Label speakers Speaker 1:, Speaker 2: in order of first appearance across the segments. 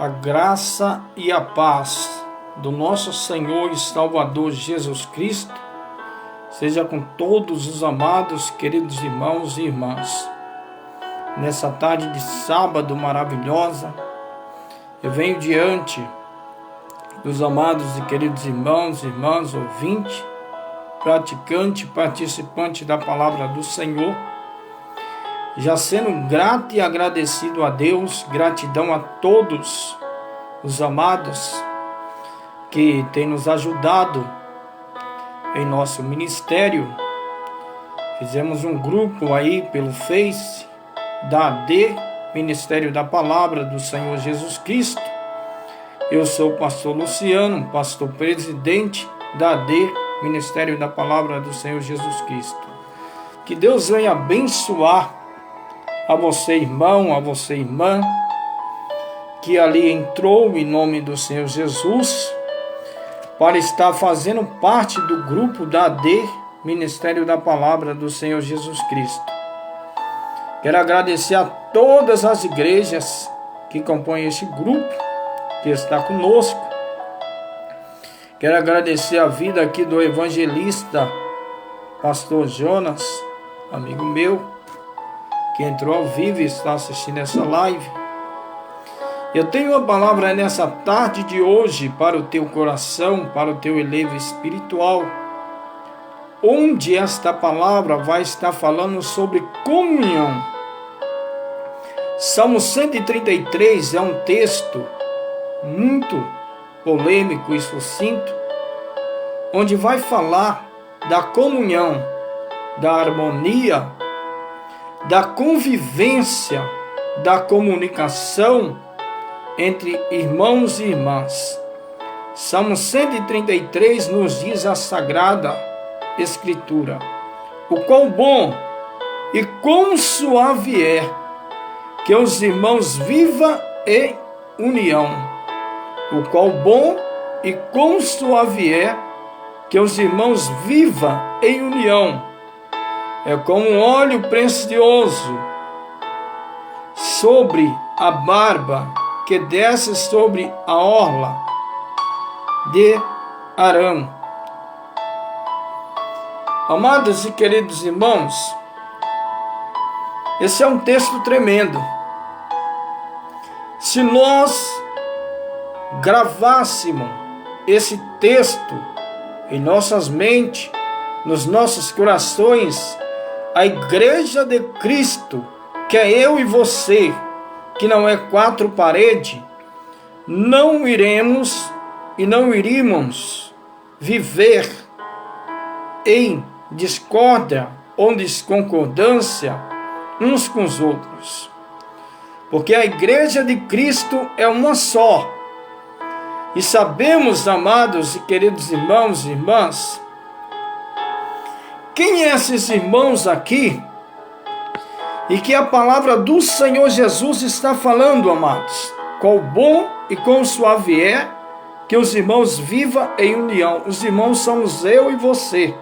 Speaker 1: A graça e a paz do nosso Senhor e Salvador Jesus Cristo seja com todos os amados, queridos irmãos e irmãs. Nessa tarde de sábado maravilhosa, eu venho diante dos amados e queridos irmãos e irmãs, ouvintes, praticante, participante da palavra do Senhor, já sendo grato e agradecido a Deus, gratidão a todos os amados que têm nos ajudado em nosso ministério. Fizemos um grupo aí pelo Face da AD, Ministério da Palavra do Senhor Jesus Cristo. Eu sou o pastor Luciano, pastor presidente da AD, Ministério da Palavra do Senhor Jesus Cristo. Que Deus venha abençoar a você, irmão, a você, irmã, que ali entrou em nome do Senhor Jesus para estar fazendo parte do grupo da AD, Ministério da Palavra do Senhor Jesus Cristo. Quero agradecer a todas as igrejas que compõem este grupo, que está conosco. Quero agradecer a vida aqui do evangelista, pastor Jonas, amigo meu, que entrou ao vivo e está assistindo essa live. Eu tenho uma palavra nessa tarde de hoje para o teu coração, para o teu elevo espiritual, onde esta palavra vai estar falando sobre comunhão. Salmo 133 é um texto muito polêmico e sucinto, onde vai falar da comunhão, da harmonia, da convivência, da comunicação entre irmãos e irmãs. Salmo 133 nos diz a Sagrada Escritura: o quão bom e quão suave é que os irmãos vivam em união. O quão bom e quão suave é que os irmãos vivam em união. É como um óleo precioso sobre a barba que desce sobre a orla de Arão. Amados e queridos irmãos, esse é um texto tremendo. Se nós gravássemos esse texto em nossas mentes, nos nossos corações, a igreja de Cristo, que é eu e você, que não é quatro paredes, não iremos e não iríamos viver em discórdia ou desconcordância uns com os outros. Porque a igreja de Cristo é uma só. E sabemos, amados e queridos irmãos e irmãs, quem é esses irmãos aqui e que a palavra do Senhor Jesus está falando, amados? Quão bom e quão suave é que os irmãos vivam em união. Os irmãos somos eu e você,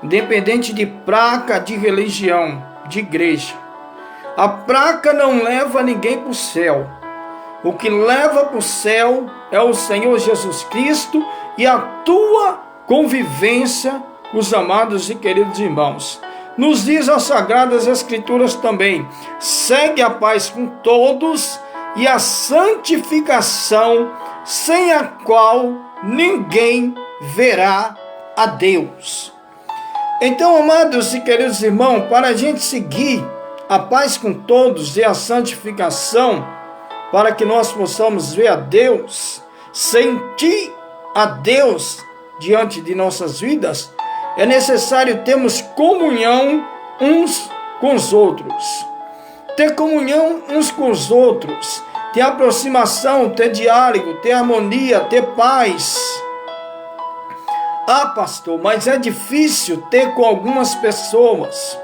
Speaker 1: independente de placa, de religião, de igreja. A placa não leva ninguém para o céu. O que leva para o céu é o Senhor Jesus Cristo e a tua convivência, os amados e queridos irmãos. Nos diz as Sagradas Escrituras também: segue a paz com todos e a santificação, sem a qual ninguém verá a Deus. Então, amados e queridos irmãos, para a gente seguir a paz com todos e a santificação, para que nós possamos ver a Deus, sentir a Deus diante de nossas vidas, é necessário termos comunhão uns com os outros. Ter comunhão uns com os outros, ter aproximação, ter diálogo, ter harmonia, ter paz. Ah, pastor, mas é difícil ter com algumas pessoas,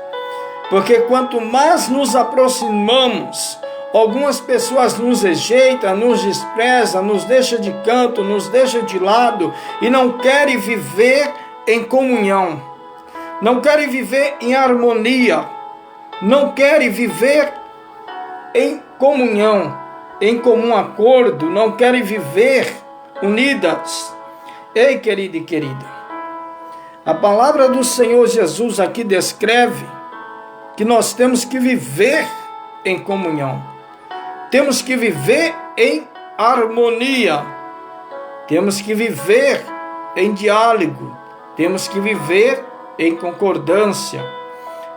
Speaker 1: porque quanto mais nos aproximamos, algumas pessoas nos rejeitam, nos desprezam, nos deixam de canto, nos deixam de lado e não querem viver em comunhão, não querem viver em harmonia, não querem viver em comunhão. em comum acordo, não querem viver unidas. Ei, querido e querida, a palavra do Senhor Jesus aqui descreve que nós temos que viver em comunhão, temos que viver em harmonia, temos que viver em diálogo, temos que viver em concordância.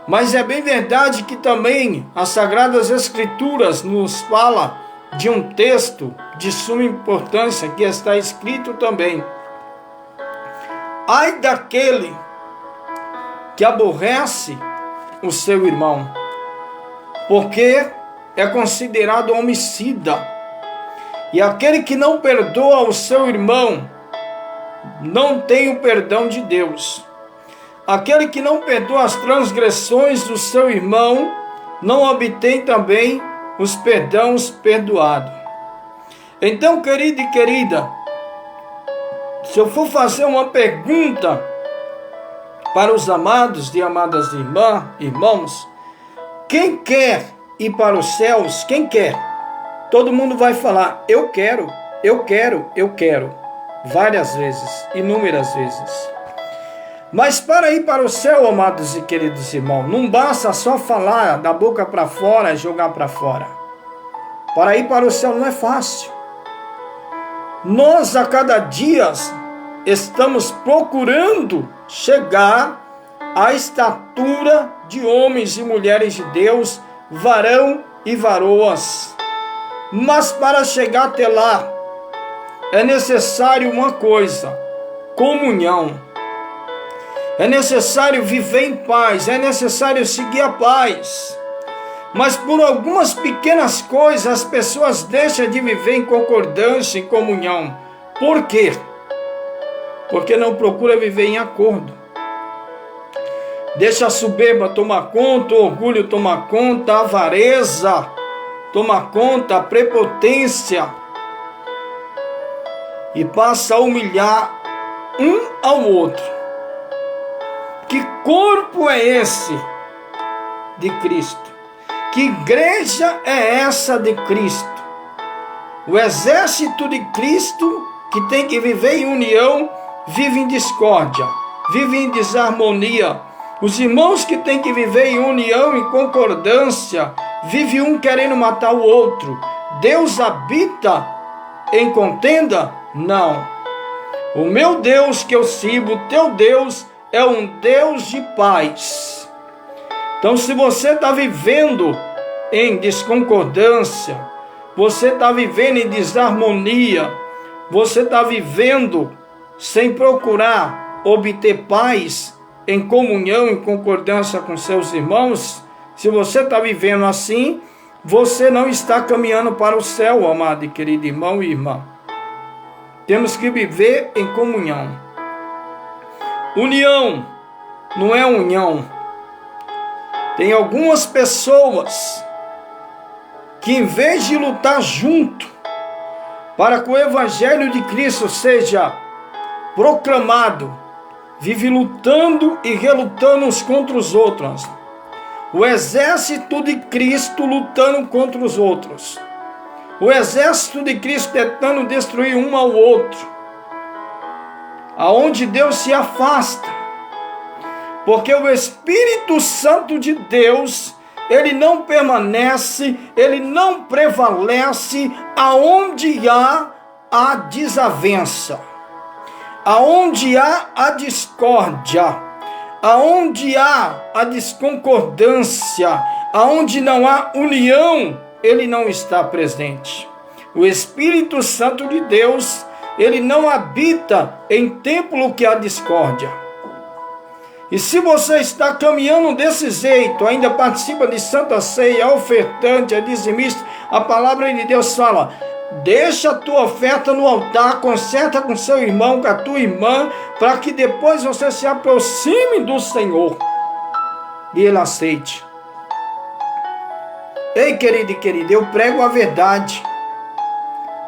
Speaker 1: Mas é bem verdade que também as Sagradas Escrituras nos fala de um texto de suma importância que está escrito também: ai daquele que aborrece o seu irmão, porque é considerado homicida. E aquele que não perdoa o seu irmão não tem o perdão de Deus. Aquele que não perdoa as transgressões do seu irmão não obtém também os perdões perdoados. Então, querido e querida, se eu for fazer uma pergunta para os amados e amadas irmãos, quem quer ir para os céus? Quem quer? Todo mundo vai falar: eu quero, eu quero, eu quero. Várias vezes, inúmeras vezes. Mas para ir para o céu, amados e queridos irmãos, não basta só falar da boca para fora e jogar para fora. Para ir para o céu não é fácil. Nós a cada dia estamos procurando chegar à estatura de homens e mulheres de Deus, varão e varoas. Mas para chegar até lá, é necessário uma coisa: comunhão. É necessário viver em paz, é necessário seguir a paz. Mas por algumas pequenas coisas as pessoas deixam de viver em concordância, em comunhão. Por quê? Porque não procura viver em acordo. Deixa a soberba tomar conta, o orgulho tomar conta, a avareza tomar conta, a prepotência. E passa a humilhar um ao outro. Que corpo é esse de Cristo? Que igreja é essa de Cristo? O exército de Cristo, que tem que viver em união, vive em discórdia, vive em desarmonia. Os irmãos que têm que viver em união, em concordância, vive um querendo matar o outro. Deus habita em contenda? Não. O meu Deus que eu sirvo, o teu Deus, é um Deus de paz. Então, se você está vivendo em desconcordância, você está vivendo em desarmonia, você está vivendo sem procurar obter paz, em comunhão, em concordância com seus irmãos, se você está vivendo assim, você não está caminhando para o céu, amado e querido irmão e irmã. Temos que viver em comunhão. União não é união. Tem algumas pessoas que, em vez de lutar junto para que o Evangelho de Cristo seja proclamado, vive lutando e relutando uns contra os outros. O exército de Cristo lutando contra os outros. O exército de Cristo tentando destruir um ao outro. Aonde Deus se afasta. Porque o Espírito Santo de Deus, ele não permanece, ele não prevalece aonde há a desavença, aonde há a discórdia, aonde há a desconcordância, aonde não há união, ele não está presente. O Espírito Santo de Deus, ele não habita em templo que há discórdia. E se você está caminhando desse jeito, ainda participa de Santa Ceia, é ofertante, é dizimista, a palavra de Deus fala: deixa a tua oferta no altar, conserta com seu irmão, com a tua irmã, para que depois você se aproxime do Senhor e Ele aceite. Ei, querido e querida, eu prego a verdade.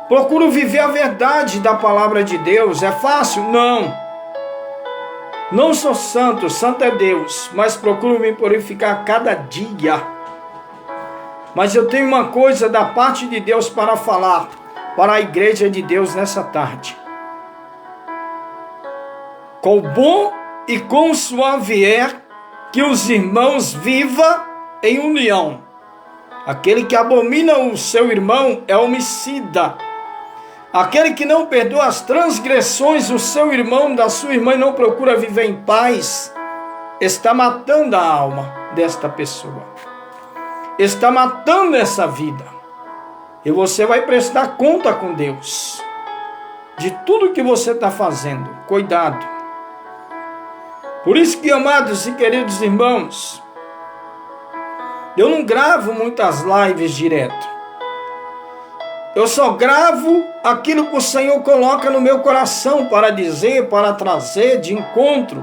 Speaker 1: Procuro viver a verdade da palavra de Deus. É fácil? Não. Não sou santo, santo é Deus, mas procuro me purificar cada dia. Mas eu tenho uma coisa da parte de Deus para falar para a igreja de Deus nessa tarde. Quão bom e quão suave é que os irmãos vivam em união. Aquele que abomina o seu irmão é homicida. Aquele que não perdoa as transgressões do seu irmão, da sua irmã, e não procura viver em paz, está matando a alma desta pessoa. Está matando essa vida. E você vai prestar conta com Deus de tudo que você está fazendo. Cuidado. Por isso que, amados e queridos irmãos, eu não gravo muitas lives direto. Eu só gravo aquilo que o Senhor coloca no meu coração para dizer, para trazer de encontro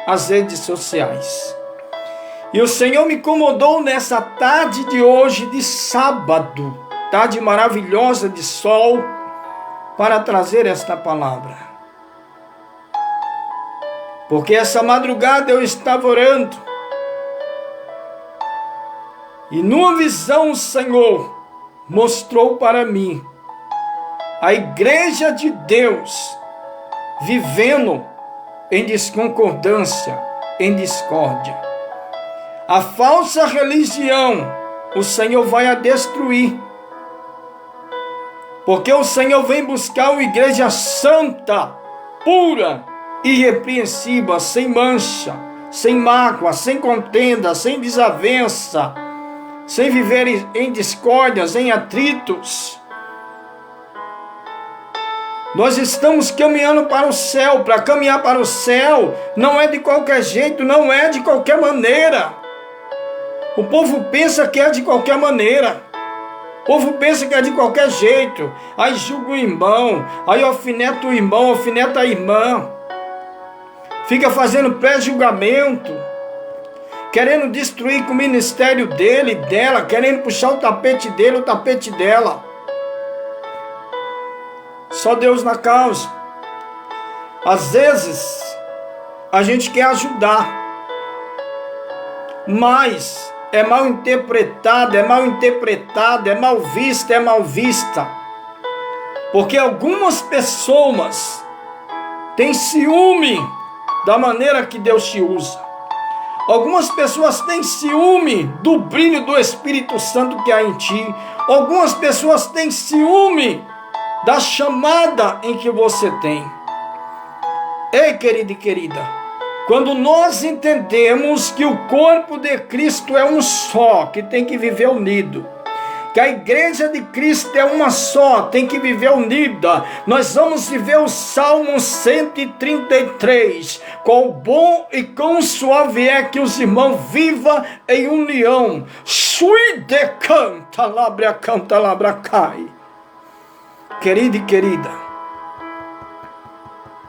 Speaker 1: às redes sociais. E o Senhor me incomodou nessa tarde de hoje, de sábado, tarde maravilhosa de sol, para trazer esta palavra. Porque essa madrugada eu estava orando, e numa visão o Senhor mostrou para mim a igreja de Deus vivendo em desconcordância, em discórdia. A falsa religião o Senhor vai a destruir, porque o Senhor vem buscar uma igreja santa, pura, irrepreensível, sem mancha, sem mácula, sem contenda, sem desavença, sem viver em discórdias, em atritos. Nós estamos caminhando para o céu. Para caminhar para o céu não é de qualquer jeito, não é de qualquer maneira. O povo pensa que é de qualquer maneira. O povo pensa que é de qualquer jeito. Aí julga o irmão, aí alfineta o irmão, alfineta a irmã. Fica fazendo pré-julgamento, querendo destruir com o ministério dele e dela, querendo puxar o tapete dele, o tapete dela. Só Deus na causa. Às vezes, a gente quer ajudar, mas é mal interpretado, é mal vista. Porque algumas pessoas têm ciúme da maneira que Deus te usa. Algumas pessoas têm ciúme do brilho do Espírito Santo que há em ti. Algumas pessoas têm ciúme da chamada em que você tem. Ei, querido e querida, quando nós entendemos que o corpo de Cristo é um só, que tem que viver unido, que a igreja de Cristo é uma só, tem que viver unida, nós vamos viver o Salmo 133, quão bom e quão suave é que os irmãos vivam em união. Sui de canta, labra cai. Querido e querida,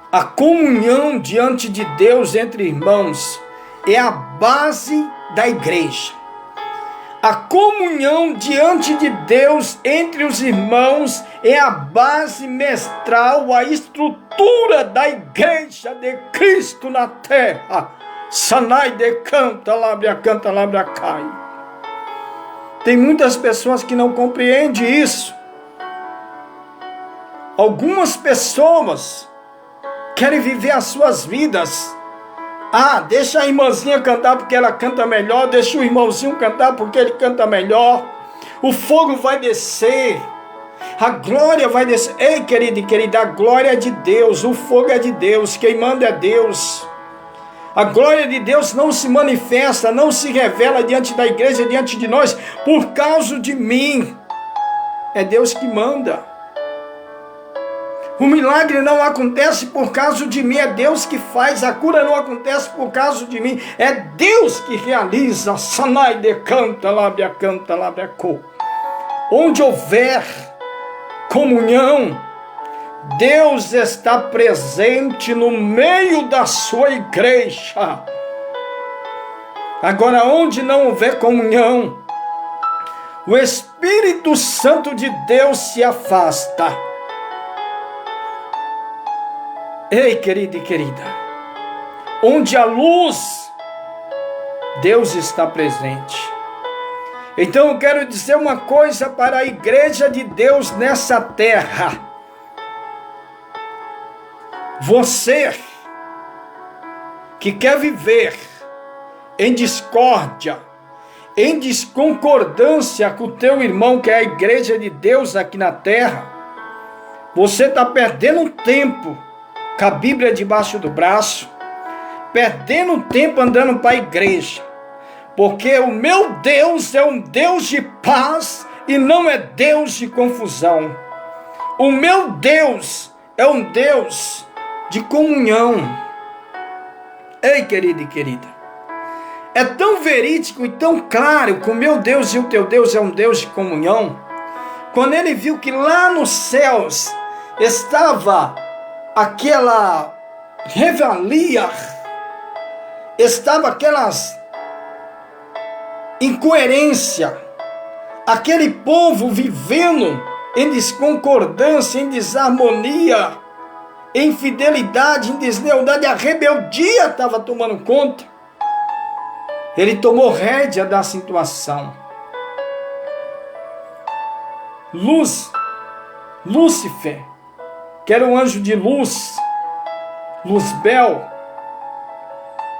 Speaker 1: a comunhão diante de Deus entre irmãos é a base da igreja. A comunhão diante de Deus entre os irmãos é a base mestral, a estrutura da igreja de Cristo na terra. Sanai de canta, labra cai. Tem muitas pessoas que não compreendem isso. Algumas pessoas querem viver as suas vidas. Deixa a irmãzinha cantar porque ela canta melhor. Deixa o irmãozinho cantar porque ele canta melhor. O fogo vai descer. A glória vai descer. Ei, querido e querida, a glória é de Deus. O fogo é de Deus. Quem manda é Deus. A glória de Deus não se manifesta, não se revela diante da igreja, diante de nós, por causa de mim. É Deus que manda. O milagre não acontece por causa de mim, é Deus que faz. A cura não acontece por causa de mim, é Deus que realiza. Sanai de canta, labra co. Onde houver comunhão, Deus está presente no meio da sua igreja. Agora, onde não houver comunhão, o Espírito Santo de Deus se afasta. Ei, querido e querida, onde a luz, Deus está presente. Então eu quero dizer uma coisa para a igreja de Deus nessa terra. Você que quer viver em discórdia, em desconcordância com o teu irmão, que é a igreja de Deus aqui na terra, você está perdendo tempo com a Bíblia debaixo do braço, perdendo tempo andando para a igreja, porque o meu Deus é um Deus de paz e não é Deus de confusão. O meu Deus é um Deus de comunhão. Ei, querido e querida, é tão verídico e tão claro que o meu Deus e o teu Deus é um Deus de comunhão. Quando ele viu que lá nos céus estava aquela revelia, estava aquelas incoerência, aquele povo vivendo em desconcordância, em desarmonia, em infidelidade, em deslealdade, a rebeldia estava tomando conta. Ele tomou rédea da situação. Lúcifer, que era um anjo de luz, Luzbel,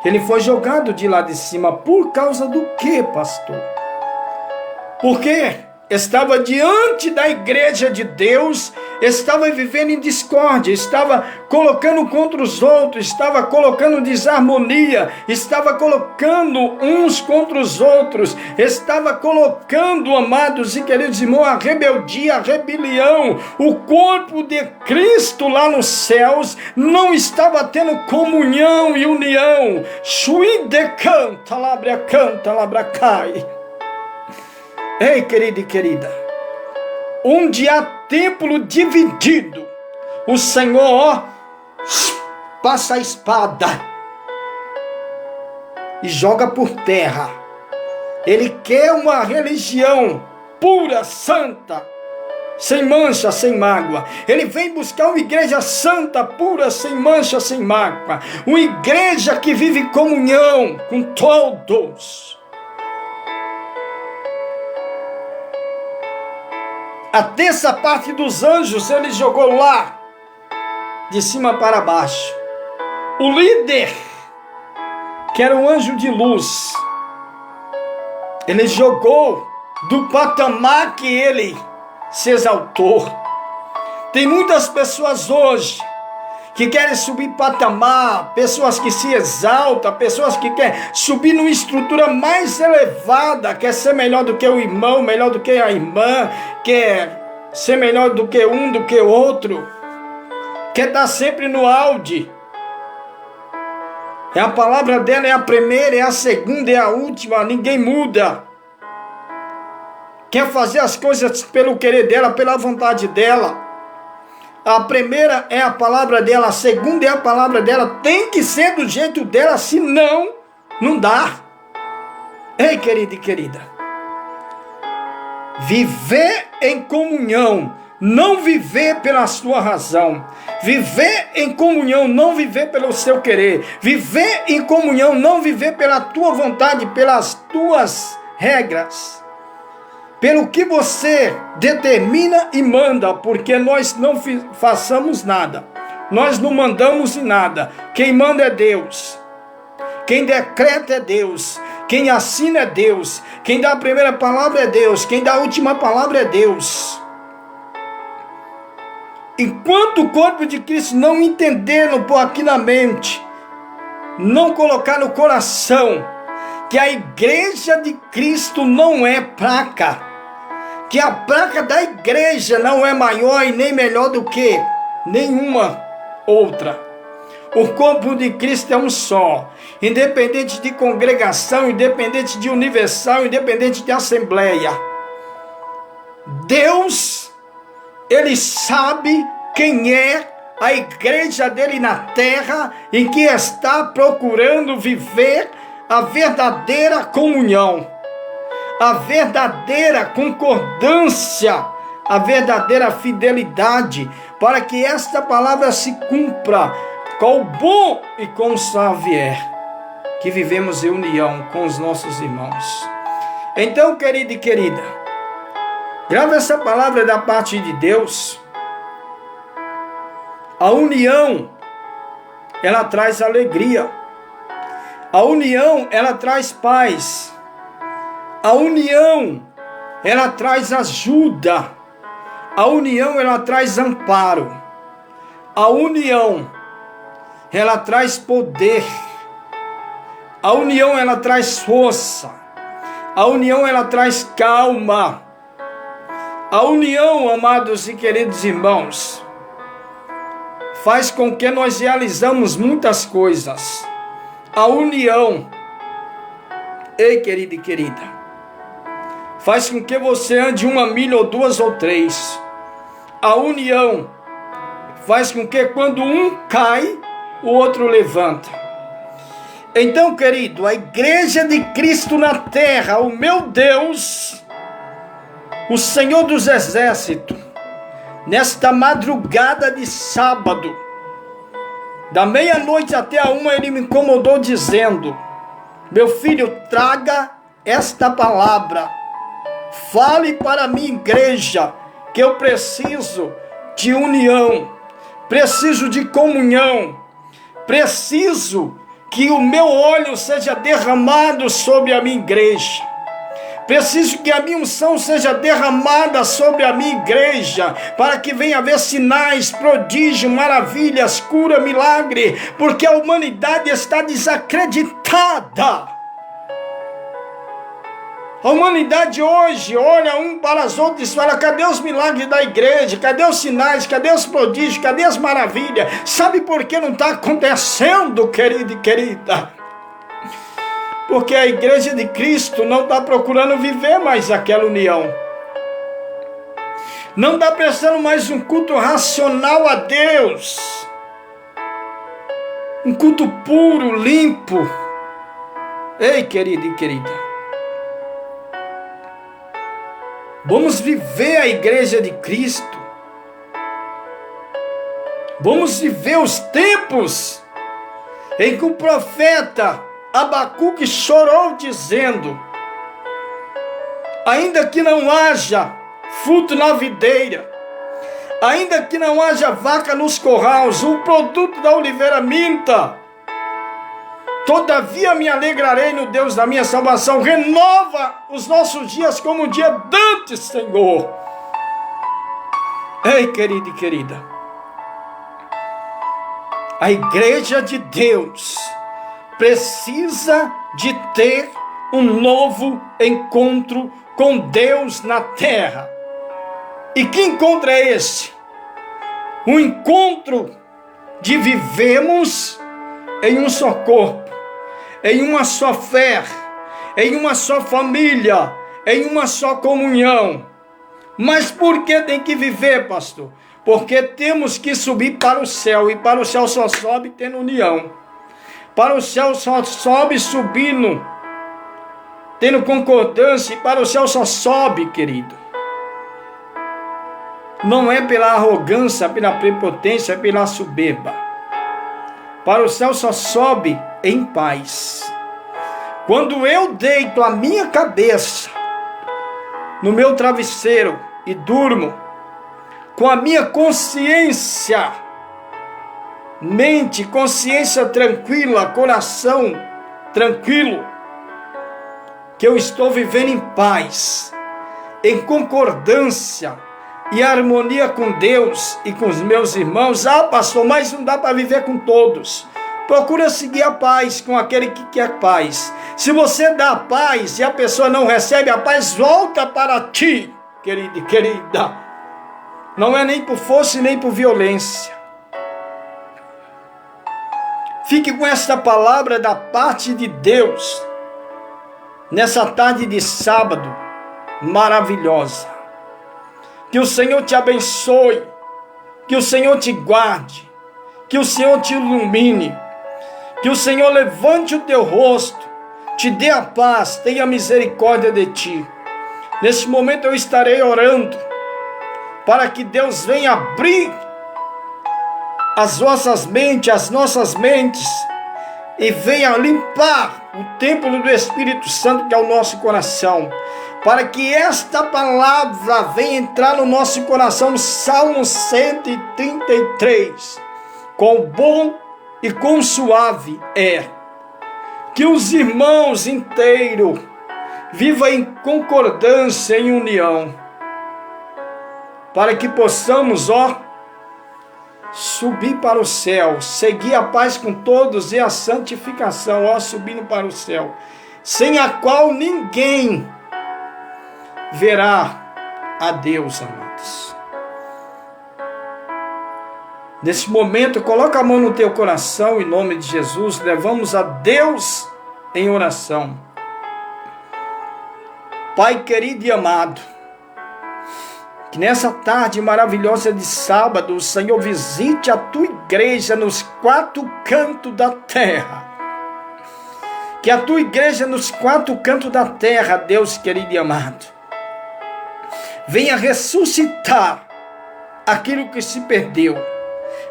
Speaker 1: ele foi jogado de lá de cima. Por causa do quê, pastor? Porque estava diante da igreja de Deus, estava vivendo em discórdia, estava colocando contra os outros, estava colocando desarmonia, estava colocando uns contra os outros, estava colocando, amados e queridos irmãos, a rebeldia, a rebelião. O corpo de Cristo lá nos céus não estava tendo comunhão e união. Shuide canta, labra cai. Ei, querido e querida, onde há templo dividido, o Senhor passa a espada e joga por terra. Ele quer uma religião pura, santa, sem mancha, sem mágoa. Ele vem buscar uma igreja santa, pura, sem mancha, sem mágoa. Uma igreja que vive em comunhão com todos. A terça parte dos anjos ele jogou lá, de cima para baixo. O líder, que era um anjo de luz, ele jogou do patamar que ele se exaltou. Tem muitas pessoas hoje que querem subir patamar, pessoas que se exaltam, pessoas que querem subir numa estrutura mais elevada, quer ser melhor do que o irmão, melhor do que a irmã, quer ser melhor do que um, do que o outro, quer estar sempre no auge. A palavra dela é a primeira, é a segunda, é a última, ninguém muda. Quer fazer as coisas pelo querer dela, pela vontade dela. A primeira é a palavra dela, a segunda é a palavra dela, tem que ser do jeito dela, senão não dá. Ei, querido e querida, viver em comunhão, não viver pela sua razão, viver em comunhão, não viver pelo seu querer, viver em comunhão, não viver pela tua vontade, pelas tuas regras, pelo que você determina e manda, porque nós não façamos nada, nós não mandamos em nada. Quem manda é Deus, quem decreta é Deus, quem assina é Deus, quem dá a primeira palavra é Deus, quem dá a última palavra é Deus. Enquanto o corpo de Cristo não entender, não pôr aqui na mente, não colocar no coração que a igreja de Cristo não é placa, que a placa da igreja não é maior e nem melhor do que nenhuma outra. O corpo de Cristo é um só, independente de congregação, independente de universal, independente de assembleia. Deus, Ele sabe quem é a igreja dele na terra e que está procurando viver a verdadeira comunhão, a verdadeira concordância, a verdadeira fidelidade, para que esta palavra se cumpra com o bom e com o salvier, que vivemos em união com os nossos irmãos. Então, querido e querida, grava essa palavra da parte de Deus. A união, ela traz alegria. A união, ela traz paz. A união, ela traz ajuda. A união, ela traz amparo. A união, ela traz poder. A união, ela traz força. A união, ela traz calma. A união, amados e queridos irmãos, faz com que nós realizamos muitas coisas. A união, ei, querido e querida, faz com que você ande 1 milha ou 2 ou 3. A união faz com que quando um cai, o outro levanta. Então, querido, a igreja de Cristo na terra, o meu Deus, o Senhor dos Exércitos, nesta madrugada de sábado, da meia-noite até a 1, ele me incomodou dizendo: meu filho, traga esta palavra, fale para a minha igreja, que eu preciso de união, preciso de comunhão, preciso que o meu óleo seja derramado sobre a minha igreja. Preciso que a minha unção seja derramada sobre a minha igreja, para que venha haver sinais, prodígios, maravilhas, cura, milagre, porque a humanidade está desacreditada. A humanidade hoje olha um para os outros e fala: cadê os milagres da igreja? Cadê os sinais? Cadê os prodígios? Cadê as maravilhas? Sabe por que não está acontecendo, querido e querida? Porque a igreja de Cristo não está procurando viver mais aquela união. Não está prestando mais um culto racional a Deus. Um culto puro, limpo. Ei, querido e querida, vamos viver a igreja de Cristo. Vamos viver os tempos em que o profeta Abacuque chorou dizendo: ainda que não haja fruto na videira, ainda que não haja vaca nos corrais, o produto da oliveira minta, todavia me alegrarei no Deus da minha salvação. Renova os nossos dias como o dia dantes, Senhor. Ei, querido e querida, a igreja de Deus precisa de ter um novo encontro com Deus na terra. E que encontro é esse? Um encontro de vivemos em um só corpo, em uma só fé, em uma só família, em uma só comunhão. Mas por que tem que viver, pastor? Porque temos que subir para o céu, e para o céu só sobe tendo união. Para o céu só sobe subindo, tendo concordância, e para o céu só sobe, querido. Não é pela arrogância, pela prepotência, é pela soberba. Para o céu só sobe em paz. Quando eu deito a minha cabeça no meu travesseiro e durmo com a minha consciência, mente, consciência tranquila, coração tranquilo, que eu estou vivendo em paz, em concordância e harmonia com Deus e com os meus irmãos. Ah, pastor, mas não dá para viver com todos. Procura seguir a paz com aquele que quer paz. Se você dá a paz e a pessoa não recebe a paz, volta para ti, querido e querida. Não é nem por força e nem por violência. Fique com esta palavra da parte de Deus, nessa tarde de sábado maravilhosa. Que o Senhor te abençoe, que o Senhor te guarde, que o Senhor te ilumine, que o Senhor levante o teu rosto, te dê a paz, tenha misericórdia de ti. Neste momento eu estarei orando, para que Deus venha abrir as vossas mentes, as nossas mentes, e venha limpar o templo do Espírito Santo que é o nosso coração, para que esta palavra venha entrar no nosso coração, no Salmo 133, quão bom e quão suave é que os irmãos inteiros vivam em concordância, em união, para que possamos, subir para o céu, seguir a paz com todos e a santificação, subindo para o céu, sem a qual ninguém verá a Deus, amados. Nesse momento, coloca a mão no teu coração, em nome de Jesus, levamos a Deus em oração. Pai querido e amado, que nessa tarde maravilhosa de sábado, o Senhor visite a tua igreja nos 4 cantos da terra. Que a tua igreja nos 4 cantos da terra, Deus querido e amado, venha ressuscitar aquilo que se perdeu.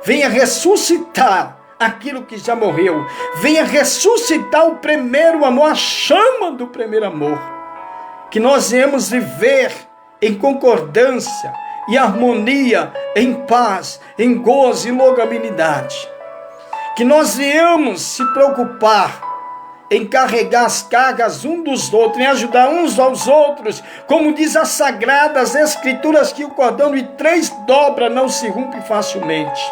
Speaker 1: Venha ressuscitar aquilo que já morreu. Venha ressuscitar o primeiro amor, a chama do primeiro amor. Que nós venhamos viver em concordância e harmonia, em paz, em gozo e longanimidade. Que nós venhamos se preocupar em carregar as cargas um dos outros, em ajudar uns aos outros, como diz as Sagradas Escrituras, que o cordão de 3 dobras não se rompe facilmente.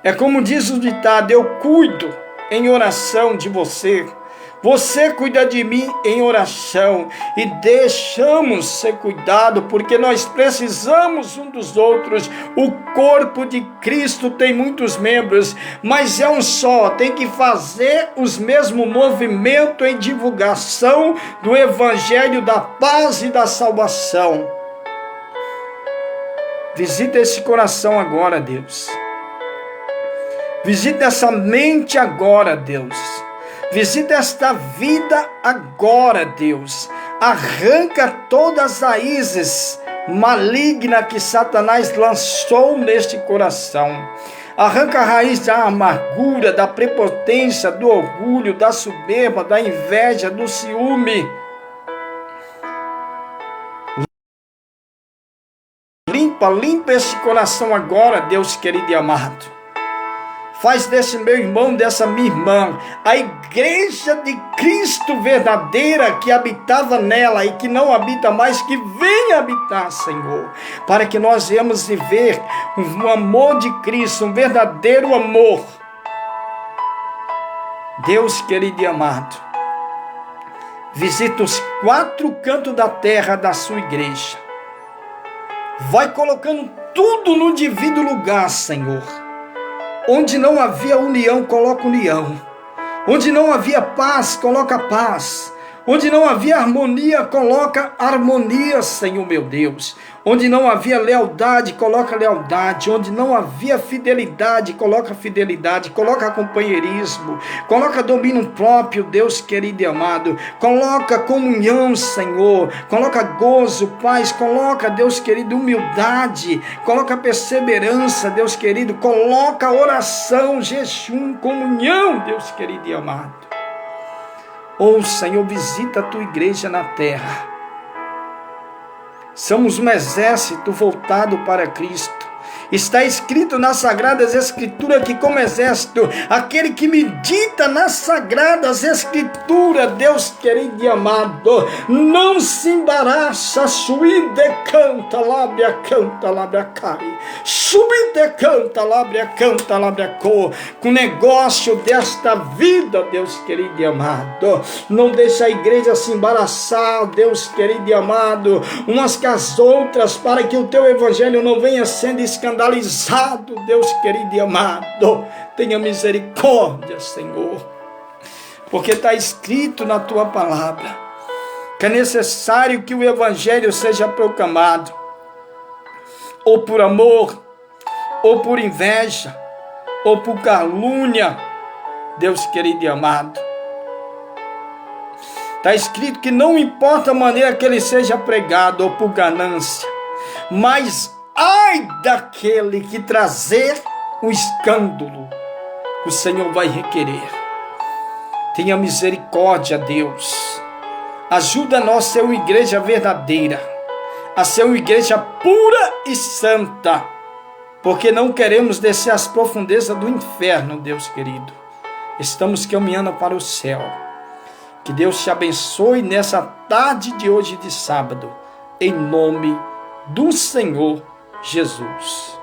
Speaker 1: É como diz o ditado: eu cuido em oração de você, você cuida de mim em oração, e deixamos ser cuidado, porque nós precisamos um dos outros. O corpo de Cristo tem muitos membros, mas é um só, tem que fazer os mesmos movimentos em divulgação do Evangelho da paz e da salvação. Visita esse coração agora, Deus. Visita essa mente agora, Deus. Visita esta vida agora, Deus. Arranca todas as raízes malignas que Satanás lançou neste coração. Arranca a raiz da amargura, da prepotência, do orgulho, da soberba, da inveja, do ciúme. Limpa esse coração agora, Deus querido e amado. Faz desse meu irmão, dessa minha irmã, a igreja de Cristo verdadeira que habitava nela e que não habita mais, que venha habitar, Senhor, para que nós venhamos viver um amor de Cristo, um verdadeiro amor. Deus querido e amado, visita os 4 cantos da terra da sua igreja. Vai colocando tudo no devido lugar, Senhor. Onde não havia união, coloca união. Onde não havia paz, coloca paz. Onde não havia harmonia, coloca harmonia, Senhor meu Deus. Onde não havia lealdade, coloca lealdade. Onde não havia fidelidade, coloca fidelidade. Coloca companheirismo, coloca domínio próprio, Deus querido e amado. Coloca comunhão, Senhor. Coloca gozo, paz. Coloca, Deus querido, humildade. Coloca perseverança, Deus querido. Coloca oração, jejum, comunhão, Deus querido e amado. Senhor, visita a tua igreja na terra. Somos um exército voltado para Cristo. Está escrito nas Sagradas Escrituras que, como exército, aquele que medita nas Sagradas Escrituras, Deus querido e amado, não se embaraça, suíde canta, lábia cai, subide canta, lábia cor, com negócio desta vida, Deus querido e amado. Não deixa a igreja se embaraçar, Deus querido e amado, umas com as outras, para que o teu evangelho não venha sendo escandalizado, Deus querido e amado. Tenha misericórdia, Senhor, porque está escrito na tua palavra que é necessário que o evangelho seja proclamado, ou por amor, ou por inveja, ou por calúnia, Deus querido e amado. Está escrito que não importa a maneira que ele seja pregado, ou por ganância, mas ai daquele que trazer o escândalo que o Senhor vai requerer. Tenha misericórdia, Deus. Ajuda nós a ser uma igreja verdadeira, a ser uma igreja pura e santa, porque não queremos descer às profundezas do inferno, Deus querido. Estamos caminhando para o céu. Que Deus te abençoe nessa tarde de hoje de sábado, em nome do Senhor Jesus.